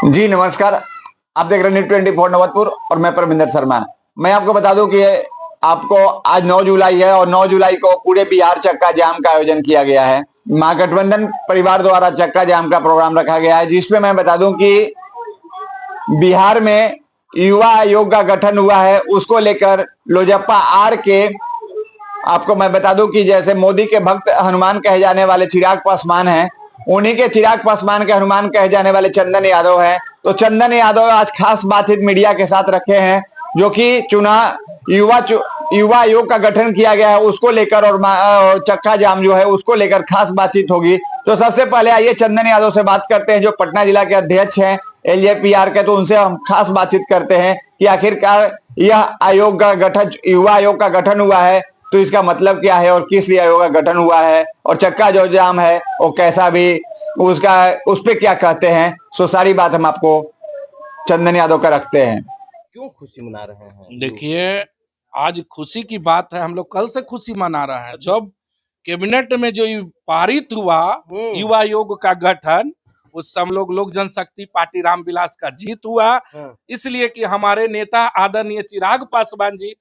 जी नमस्कार। आप देख रहे हैं न्यूज़ 24 नवतपुर और मैं परमिंदर शर्मा। मैं आपको बता दूं कि आपको आज 9 जुलाई है और 9 जुलाई को पूरे बिहार चक्का जाम का आयोजन किया गया है। महागठबंधन परिवार द्वारा चक्का जाम का प्रोग्राम रखा गया है, जिसमें मैं बता दूं कि बिहार में युवा आयोग का गठन हुआ है। उसको लेकर लोजप्पा आर के आपको मैं बता दूं कि जैसे मोदी के भक्त हनुमान कहे जाने वाले चिराग पासवान हैं, उन्हीं के चिराग पासवान के हनुमान कहे जाने वाले चंदन यादव हैं। तो चंदन यादव आज खास बातचीत मीडिया के साथ रखे हैं, जो कि युवा आयोग का गठन किया गया है उसको लेकर और चक्का जाम जो है उसको लेकर खास बातचीत होगी। तो सबसे पहले आइए चंदन यादव से बात करते हैं, जो पटना जिला के अध्यक्ष हैं एलजेपीआर के। तो उनसे हम खास बातचीत करते हैं कि आखिरकार यह आयोग का गठन, युवा आयोग का गठन हुआ है, तो इसका मतलब क्या है और किस लिए आयोग का गठन हुआ है, और चक्का जो जाम है वो कैसा भी उसका उस पर क्या कहते हैं। सो सारी बात हम आपको चंदन यादव का रखते हैं। क्यों खुशी मना रहे हैं? देखिए, आज खुशी की बात है। हम लोग कल से खुशी मना रहे हैं जब कैबिनेट में जो पारित हुआ युवा आयोग का गठन, उस हम लोग जनशक्ति पार्टी रामविलास का जीत हुआ। इसलिए कि हमारे नेता आदरणीय चिराग पासवान जी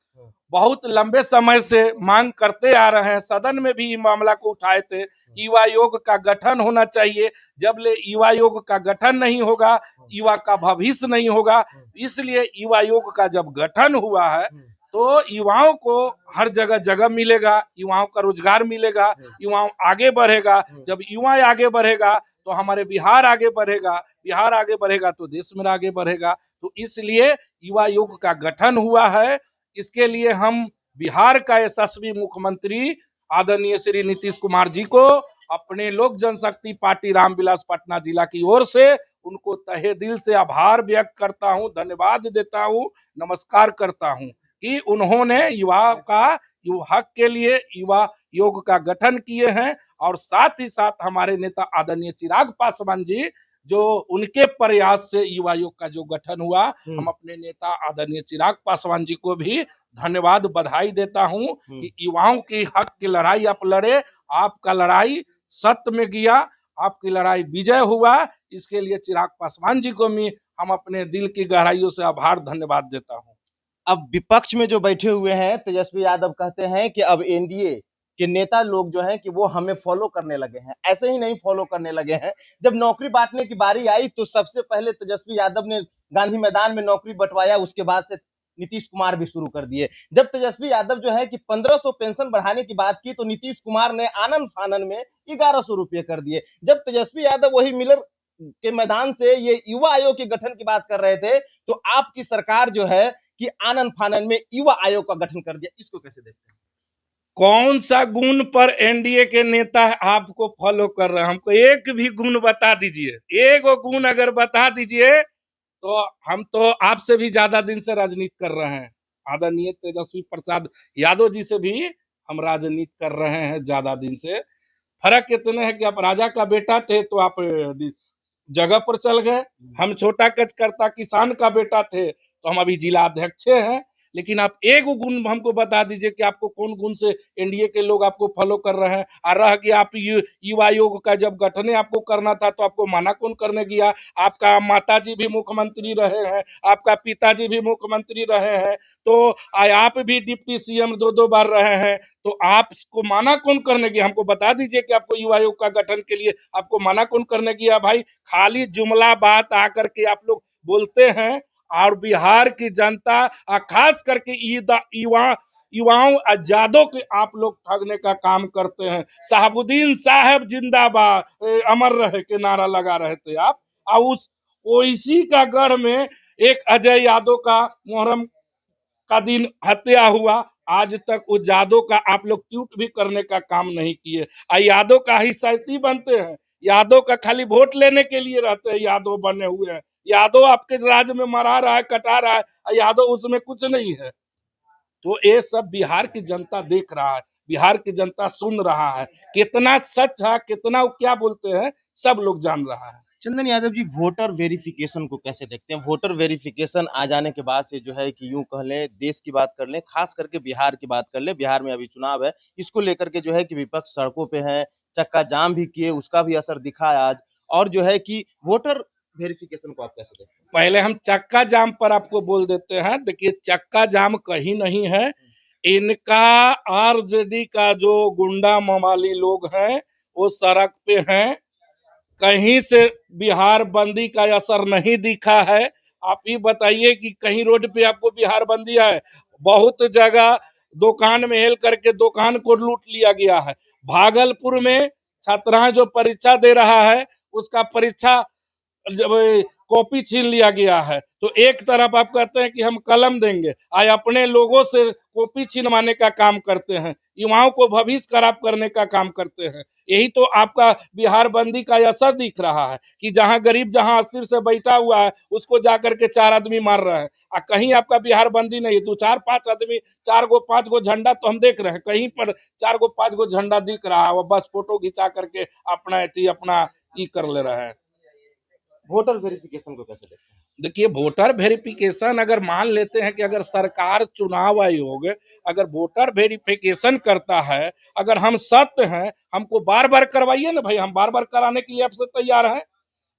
बहुत लंबे समय से मांग करते आ रहे हैं, सदन में भी मामला को उठाए थे कि युवा आयोग का गठन होना चाहिए। जब ले युवा आयोग का गठन नहीं होगा, युवा का भविष्य नहीं होगा। इसलिए युवा आयोग का जब गठन हुआ है तो युवाओं को हर जगह जगह मिलेगा, युवाओं का रोजगार मिलेगा, युवाओं आगे बढ़ेगा। जब युवा आगे बढ़ेगा तो हमारे बिहार आगे बढ़ेगा, बिहार आगे बढ़ेगा तो देश में आगे बढ़ेगा। तो इसलिए युवा आयोग का गठन हुआ है। इसके लिए हम बिहार का यशस्वी मुख्यमंत्री आदरणीय श्री नीतीश कुमार जी को अपने लोक जनशक्ति पार्टी रामविलास पटना जिला की ओर से उनको तहे दिल से आभार व्यक्त करता हूं, धन्यवाद देता हूं, नमस्कार करता हूं कि उन्होंने युवा हक के लिए युवा योग का गठन किए हैं। और साथ ही साथ हमारे नेता आदरणीय चिराग पासवान जी, जो उनके प्रयास से युवा योग का जो गठन हुआ, हम अपने नेता आदरणीय चिराग पासवान जी को भी धन्यवाद बधाई देता हूं कि युवाओं की हक की लड़ाई आप लड़े, आपका लड़ाई सत्य में गया, आपकी लड़ाई विजय हुआ। इसके लिए चिराग पासवान जी को भी हम अपने दिल की गहराइयों से आभार धन्यवाद देता हूं। अब विपक्ष में जो बैठे हुए हैं तेजस्वी यादव कहते हैं कि अब एनडीए के नेता लोग जो हैं कि वो हमें फॉलो करने लगे हैं। ऐसे ही नहीं फॉलो करने लगे हैं, जब नौकरी बांटने की बारी आई तो सबसे पहले तेजस्वी यादव ने गांधी मैदान में नौकरी बंटवाया, उसके बाद से नीतीश कुमार भी शुरू कर दिए। जब तेजस्वी यादव जो है कि 1500 पेंशन बढ़ाने की बात की तो नीतीश कुमार ने आनन फानन में 1100 रुपये कर दिए। जब तेजस्वी यादव वही मिलर के मैदान से ये युवा आयोग के गठन की बात कर रहे थे तो आपकी सरकार जो है कि आनंद फानन में युवा आयोग का गठन कर दिया। इसको कैसे देखते हैं? कौन सा गुण पर एनडीए के नेता आपको फॉलो कर रहे हैं? हमको एक भी गुण बता दीजिए, एक गुण अगर बता दीजिए तो हम तो आपसे भी ज्यादा दिन से राजनीति कर रहे हैं। आदरणीय तेजस्वी प्रसाद यादव जी से भी हम राजनीति कर रहे हैं ज्यादा दिन से। फर्क इतने है कि आप राजा का बेटा थे तो आप जगह पर चल गए, हम छोटा कचकर्ता किसान का बेटा थे तो हम अभी जिला अध्यक्ष हैं। लेकिन आप एक गुण हमको बता दीजिए कि आपको कौन गुण से एनडीए के लोग आपको फॉलो कर रहे हैं। और रह गया आप युवा आयोग का जब गठन आपको करना था तो आपको मना कौन करने गया? आपका माताजी भी मुख्यमंत्री रहे हैं, आपका पिताजी भी मुख्यमंत्री रहे हैं, तो आप भी डिप्टी सीएम 2-2 बार रहे हैं, तो आपको मना कौन करने गया? हमको बता दीजिए कि आपको युवा आयोग का गठन के लिए आपको मना कौन करने गया? भाई खाली जुमला बात आकर के आप लोग बोलते हैं और बिहार की जनता खास करके युवाओं आजादों के आप लोग ठगने का काम करते हैं। साहबुद्दीन साहब जिंदाबाद, अमर रहे के नारा लगा रहे थे आप। और उस इसी का गढ़ में एक अजय यादव का मुहर्रम का दिन हत्या हुआ, आज तक उस यादव का आप लोग ट्वीट भी करने का काम नहीं किए। यादव का ही साथी बनते हैं, यादव का खाली वोट लेने के लिए रहते हैं, यादव बने हुए हैं। यादव आपके राज्य में मरा रहा है, कटा रहा है, यादव उसमें कुछ नहीं है। तो ये सब बिहार की जनता देख रहा है, बिहार की जनता सुन रहा है, कितना सच है कितना क्या बोलते हैं सब लोग जान रहा है। चंदन यादव जी, वोटर वेरिफिकेशन को कैसे देखते हैं? वोटर वेरिफिकेशन आ जाने के बाद से जो है कि यूं कह लें, देश की बात कर लें, खास करके बिहार की बात कर लें, बिहार में अभी चुनाव है, इसको लेकर के जो है कि विपक्ष सड़कों पे है, चक्का जाम भी किए, उसका भी असर दिखा है आज। और जो है कि वोटर वेरिफिकेशन को आप कैसे देखते हैं? पहले हम चक्का जाम पर आपको बोल देते हैं। देखिए, चक्का जाम कहीं नहीं है, इनका आरजेडी का जो गुंडा मवाली लोग हैं वो सड़क पे हैं। कहीं से बिहार बंदी का असर नहीं दिखा है। आप ही बताइए कि कहीं रोड पे आपको बिहार बंदी है? बहुत जगह दुकान में हेल करके दुकान को लूट लिया गया है। भागलपुर में छात्राएं जो परीक्षा दे रहा है उसका परीक्षा जब कॉपी छीन लिया गया है, तो एक तरफ आप कहते हैं कि हम कलम देंगे, आज अपने लोगों से कॉपी छीनवाने का काम करते हैं, युवाओं को भविष्य खराब करने का काम करते हैं। यही तो आपका बिहार बंदी का असर दिख रहा है कि जहां गरीब जहां अस्थिर से बैठा हुआ है उसको जाकर के 4 आदमी मार रहे हैं। कहीं आपका बिहार बंदी नहीं, 2 4 5 आदमी 4 गो 5 गो झंडा तो हम देख रहे हैं, कहीं पर 4 गो 5 गो झंडा दिख रहा है, वो बस फोटो खिंचा करके अपना कर ले रहे हैं। वोटर वेरिफिकेशन को कैसे देखते हैं? देखिए, वोटर वेरिफिकेशन अगर मान लेते हैं कि अगर सरकार चुनाव आयोग अगर वोटर वेरिफिकेशन करता है, अगर हम सत्य हैं, हमको बार बार करवाइए ना भाई, हम बार बार कराने के लिए आपसे तैयार हैं।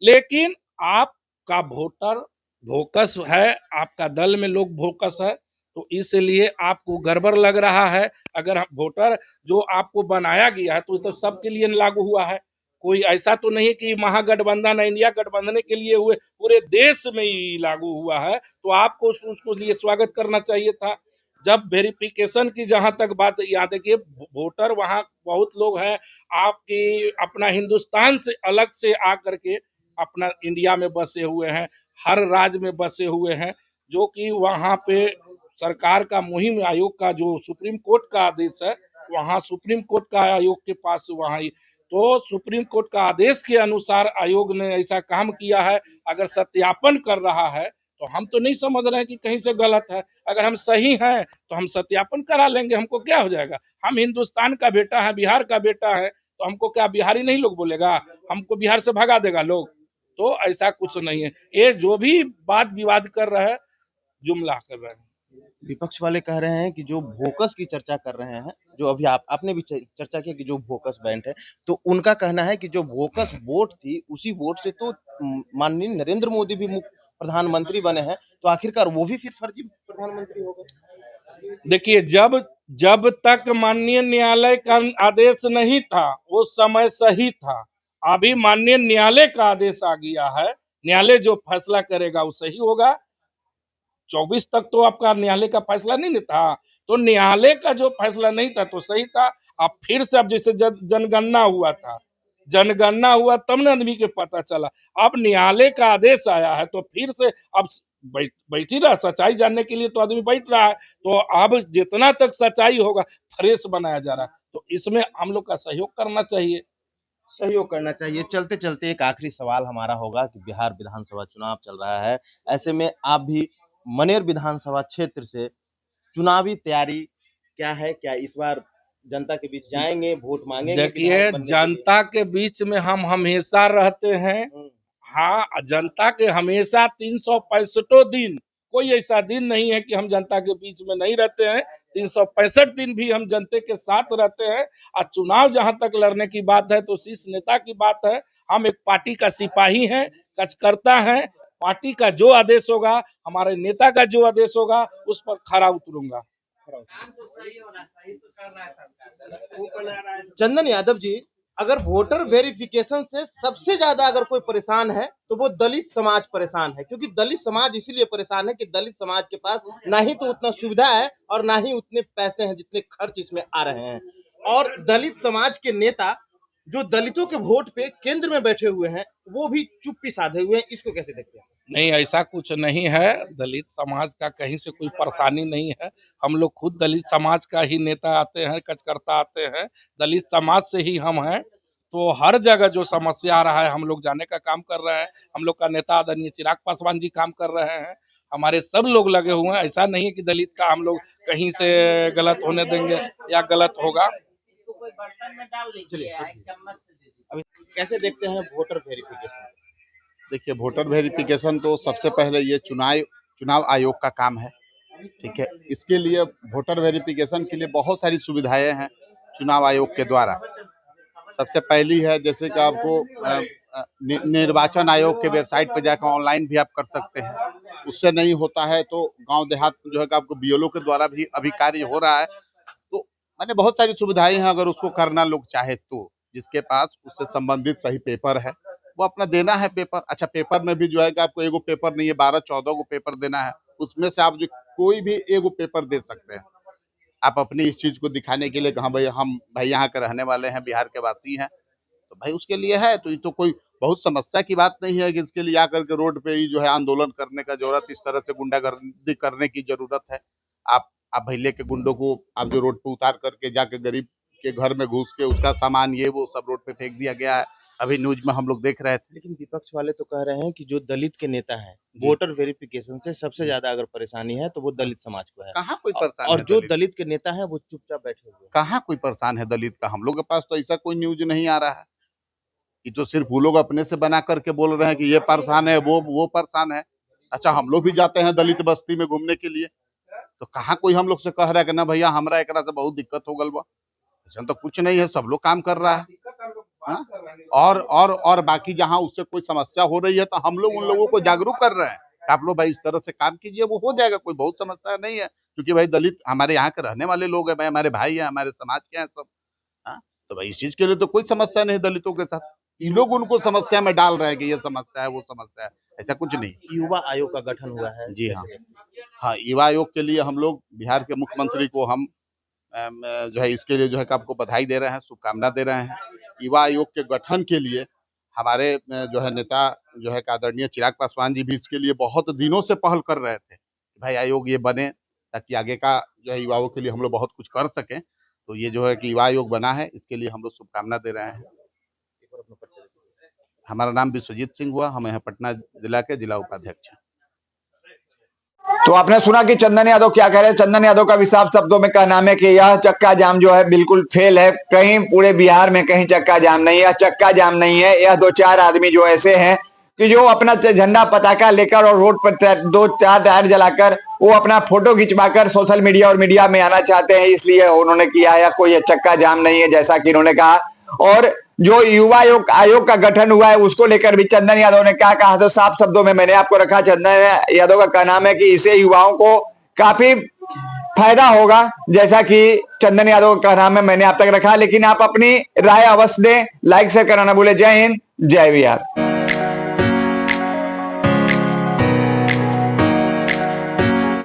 लेकिन आपका वोटर भोकस है, आपका दल में लोग भोकस है, तो इसलिए आपको गड़बड़ लग रहा है। अगर वोटर जो आपको बनाया गया है तो सबके लिए लागू हुआ है, कोई ऐसा तो नहीं कि महागठबंधन इंडिया गठबंधन के लिए हुए, पूरे देश में ही लागू हुआ है, तो आपको उसको लिए स्वागत करना चाहिए था। जब वेरिफिकेशन की जहां तक बात, यहाँ देखिए वोटर वहां बहुत लोग हैं आपकी अपना हिंदुस्तान से अलग से आकर के अपना इंडिया में बसे हुए हैं, हर राज्य में बसे हुए हैं, जो कि वहां पे सरकार का मुहिम आयोग का जो सुप्रीम कोर्ट का आदेश है, वहां सुप्रीम कोर्ट का आयोग के पास वहां तो सुप्रीम कोर्ट का आदेश के अनुसार आयोग ने ऐसा काम किया है। अगर सत्यापन कर रहा है तो हम तो नहीं समझ रहे हैं कि कहीं से गलत है। अगर हम सही हैं तो हम सत्यापन करा लेंगे, हमको क्या हो जाएगा। हम हिंदुस्तान का बेटा है, बिहार का बेटा है, तो हमको क्या बिहारी नहीं लोग बोलेगा, हमको बिहार से भगा देगा लोग? तो ऐसा कुछ नहीं है। ये जो भी वाद विवाद कर रहे हैं, जुमला कर रहे हैं। विपक्ष वाले कह रहे हैं कि जो भोकस की चर्चा कर रहे हैं, जो अभी आपने भी चर्चा की कि जो भोकस बैंड है, तो उनका कहना है कि जो भोकस वोट थी उसी वोट से तो माननीय नरेंद्र मोदी भी प्रधानमंत्री बने हैं, तो आखिरकार वो भी फिर फर्जी प्रधानमंत्री हो गए। देखिए, जब तक माननीय न्यायालय का आदेश नहीं था वो समय सही था। अभी माननीय न्यायालय का आदेश आ गया है, न्यायालय जो फैसला करेगा वो सही होगा। 24 तक तो आपका न्यायालय का फैसला नहीं था, तो न्यायालय का जो फैसला नहीं था तो सही था। अब फिर से अब जैसे जनगणना हुआ था, जनगणना हुआ तब न आदमी के पता चला। अब न्यायालय का आदेश आया है तो फिर से अब बैठ ही रहा, सच्चाई जानने के लिए तो आदमी बैठ रहा है। तो अब जितना तक सच्चाई होगा फ्रेश बनाया जा रहा है, तो इसमें हम लोग का सहयोग करना चाहिए। सहयोग करना चाहिए। चलते चलते एक आखिरी सवाल हमारा होगा कि बिहार विधानसभा चुनाव चल रहा है, ऐसे में आप भी मनेर विधानसभा क्षेत्र से चुनावी तैयारी क्या है? क्या इस बार जनता के बीच जाएंगे, वोट मांगेंगे? देखिए, जनता के बीच में हम हमेशा रहते हैं। हाँ, जनता के हमेशा 365 दिन, कोई ऐसा दिन नहीं है कि हम जनता के बीच में नहीं रहते हैं। 365 दिन भी हम जनता के साथ रहते हैं। और चुनाव जहां तक लड़ने की बात है तो शीर्ष नेता की बात है। हम एक पार्टी का सिपाही हैं, कार्यकर्ता हैं। पार्टी का जो आदेश होगा, हमारे नेता का जो आदेश होगा, उस पर खरा उतरूंगा। चंदन यादव जी, अगर वोटर वेरिफिकेशन से सबसे ज्यादा अगर कोई परेशान है तो वो दलित समाज परेशान है, क्योंकि दलित समाज इसीलिए परेशान है कि दलित समाज के पास ना ही तो उतना सुविधा है और ना ही उतने पैसे हैं जितने खर्च इसमें आ रहे हैं। और दलित समाज के नेता जो दलितों के वोट पे केंद्र में बैठे हुए हैं वो भी चुप्पी साधे हुए हैं, इसको कैसे देखते हैं? नहीं, ऐसा कुछ नहीं है। दलित समाज का कहीं से कोई परेशानी नहीं है। हम लोग खुद दलित समाज का ही नेता आते हैं, कार्यकर्ता आते हैं, दलित समाज से ही हम हैं। तो हर जगह जो समस्या आ रहा है हम लोग जाने का काम कर रहे हैं। हम लोग का नेता आदरणीय चिराग पासवान जी काम कर रहे हैं, हमारे सब लोग लगे हुए हैं। ऐसा नहीं है कि दलित का हम लोग कहीं से गलत होने देंगे या गलत होगा। अभी कैसे देखते हैं वोटर वेरिफिकेशन? देखिए, वोटर वेरिफिकेशन तो सबसे पहले ये चुनाव आयोग का काम है, ठीक है। इसके लिए वोटर वेरिफिकेशन के लिए बहुत सारी सुविधाएं हैं चुनाव आयोग के द्वारा। सबसे पहली है जैसे कि आपको निर्वाचन आयोग के वेबसाइट पर जाकर ऑनलाइन भी आप कर सकते हैं। उससे नहीं होता है तो गांव देहात में जो है कि आपको बीएलओ के द्वारा भी अभी कार्य हो रहा है। तो मैंने बहुत सारी सुविधाएं हैं, अगर उसको करना लोग चाहे तो। जिसके पास उससे संबंधित सही पेपर है वो अपना देना है पेपर। अच्छा, पेपर में भी जो है कि आपको एगो पेपर नहीं है, 12-14 को पेपर देना है। उसमें से आप जो कोई भी एगो पेपर दे सकते हैं, आप अपनी इस चीज को दिखाने के लिए कि हाँ भाई हम भाई यहाँ के रहने वाले हैं, बिहार के वासी हैं, तो भाई उसके लिए है। तो ये तो कोई बहुत समस्या की बात नहीं है कि इसके लिए आकर के रोड पे ही जो है आंदोलन करने का जरूरत, इस तरह से गुंडागर्दी करने की जरूरत है। आप भैले के गुंडों को आप जो रोड पे उतार करके जाके गरीब के घर में घुस के उसका सामान ये वो सब रोड पे फेंक दिया गया है। अभी न्यूज में हम लोग देख रहे थे। लेकिन विपक्ष वाले तो कह रहे हैं कि जो दलित के नेता हैं, जी। वोटर वेरिफिकेशन से सबसे ज्यादा अगर परेशानी है तो वो दलित समाज को है। कहाँ कोई परेशान और है जो दलित? दलित के नेता हैं वो चुपचाप बैठे हुए हैं। कहाँ कोई परेशान है दलित का? हम लोग के पास तो ऐसा कोई न्यूज नहीं आ रहा है। ये तो सिर्फ वो लोग अपने से बना करके बोल रहे हैं कि ये परेशान है, वो परेशान है। अच्छा, हम लोग भी जाते हैं दलित बस्ती में घूमने के लिए, तो कहाँ कोई हम लोग से कह रहा है कि ना भैया हमरा एकरा से बहुत दिक्कत हो गल बा। ऐसा तो कुछ नहीं है, सब लोग काम कर रहा है। हाँ? और बाकी जहाँ उससे कोई समस्या हो रही है तो हम लोग उन लोगों को जागरूक कर रहे हैं कि आप लोग भाई इस तरह से काम कीजिए, वो हो जाएगा, कोई बहुत समस्या नहीं है। क्योंकि भाई दलित हमारे यहाँ के रहने वाले लोग हैं, भाई हमारे भाई हैं, हमारे समाज के हैं सब। हाँ? तो भाई इस चीज के लिए तो कोई समस्या नहीं दलितों के साथ। ये लोग उनको समस्या में डाल रहे हैं कि ये समस्या है, वो समस्या है, ऐसा कुछ नहीं। युवा आयोग का गठन हुआ है। जी हाँ, हाँ, युवा आयोग के लिए हम लोग बिहार के मुख्यमंत्री को हम जो है इसके लिए जो है कि आपको बधाई दे रहे हैं, शुभकामना दे रहे हैं। युवा आयोग के गठन के लिए हमारे जो है नेता जो है आदरणीय चिराग पासवान जी भी इसके लिए बहुत दिनों से पहल कर रहे थे, भाई आयोग ये बने ताकि आगे का जो है युवाओं के लिए हम लोग बहुत कुछ कर सकें। तो ये जो है कि युवा आयोग बना है, इसके लिए हम लोग शुभकामना दे रहे हैं। हमारा नाम विश्वजीत सिंह हुआ, हम यहाँ पटना जिला के जिला उपाध्यक्ष हैं। तो आपने सुना कि चंदन यादव क्या कह रहे हैं। चंदन यादव का विसाफ शब्दों में कहना है कि यह चक्का जाम जो है बिल्कुल फेल है। कहीं पूरे बिहार में कहीं चक्का जाम नहीं है, चक्का जाम नहीं है। यह 2-4 आदमी जो ऐसे हैं कि जो अपना झंडा पताका लेकर और रोड पर 2-4 टायर जलाकर वो अपना फोटो खिंचवाकर सोशल मीडिया और मीडिया में आना चाहते हैं, इसलिए उन्होंने किया है। कोई चक्का जाम नहीं है, जैसा कि उन्होंने कहा। और जो युवा आयोग का गठन हुआ है उसको लेकर भी चंदन यादव ने क्या कहा, तो साफ शब्दों में मैंने आपको रखा। चंदन यादव का कहना है कि इससे युवाओं को काफी फायदा होगा, जैसा कि चंदन यादव का कहना है मैंने आप तक रखा। लेकिन आप अपनी राय अवश्य दें, लाइक शेयर करना ना भूलें। जय हिंद, जय बिहार।